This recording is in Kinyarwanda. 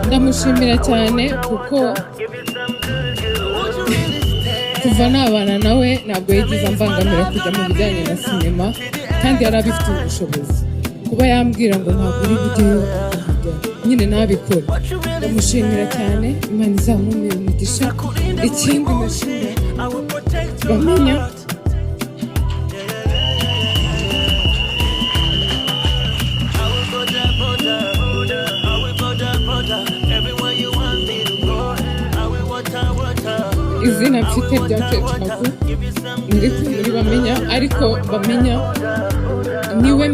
ndamushimira cyane kuko kuva nabana nawe ntabwo yigize ambangamira kujya mu bijyanye na sinema kandi yari abifite ubushobozi kuba yambwira ngo ntabwo uri bujyeyo nyine nabikora. Ndamushimira cyane, Imana izamumira umugisha. Ikindi nashimira bamenya izina mfite rya Kecapu muri bamenya, ariko bamenya niwe